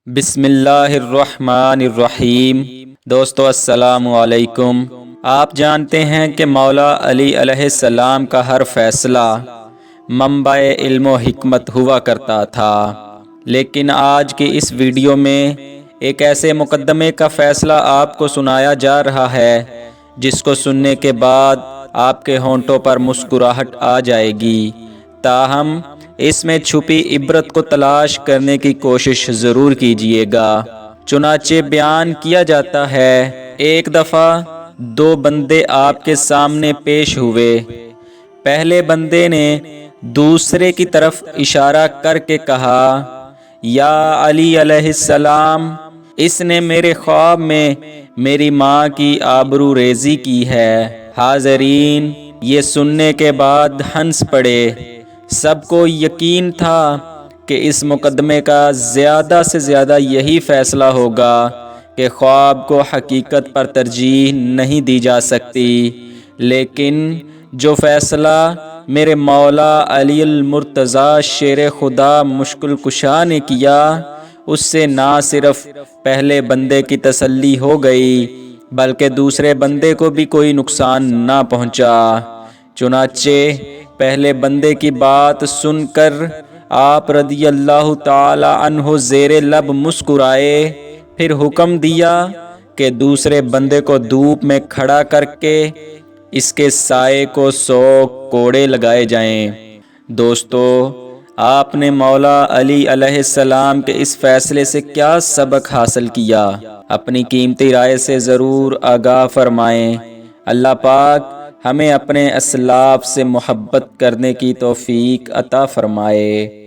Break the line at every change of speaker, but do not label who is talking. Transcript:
بسم اللہ الرحمن الرحیم۔ دوستو السلام علیکم۔ آپ جانتے ہیں کہ مولا علی علیہ السلام کا ہر فیصلہ منبع علم و حکمت ہوا کرتا تھا، لیکن آج کی اس ویڈیو میں ایک ایسے مقدمے کا فیصلہ آپ کو سنایا جا رہا ہے جس کو سننے کے بعد آپ کے ہونٹوں پر مسکراہٹ آ جائے گی، تاہم اس میں چھپی عبرت کو تلاش کرنے کی کوشش ضرور کیجیے گا۔ چنانچہ بیان کیا جاتا ہے، ایک دفعہ دو بندے آپ کے سامنے پیش ہوئے۔ پہلے بندے نے دوسرے کی طرف اشارہ کر کے کہا، یا علی علیہ السلام، اس نے میرے خواب میں میری ماں کی آبرو ریزی کی ہے۔ حاضرین یہ سننے کے بعد ہنس پڑے۔ سب کو یقین تھا کہ اس مقدمے کا زیادہ سے زیادہ یہی فیصلہ ہوگا کہ خواب کو حقیقت پر ترجیح نہیں دی جا سکتی، لیکن جو فیصلہ میرے مولا علی المرتضیٰ شیر خدا مشکل کشا نے کیا، اس سے نہ صرف پہلے بندے کی تسلی ہو گئی بلکہ دوسرے بندے کو بھی کوئی نقصان نہ پہنچا۔ چنانچہ پہلے بندے کی بات سن کر آپ رضی اللہ تعالی عنہ زیر لب مسکرائے، پھر حکم دیا کہ دوسرے بندے کو دھوپ میں کھڑا کر کے اس کے سائے کو 100 کوڑے لگائے جائیں۔ دوستو، آپ نے مولا علی علیہ السلام کے اس فیصلے سے کیا سبق حاصل کیا؟ اپنی قیمتی رائے سے ضرور آگاہ فرمائیں۔ اللہ پاک ہمیں اپنے اسلاف سے محبت کرنے کی توفیق عطا فرمائے۔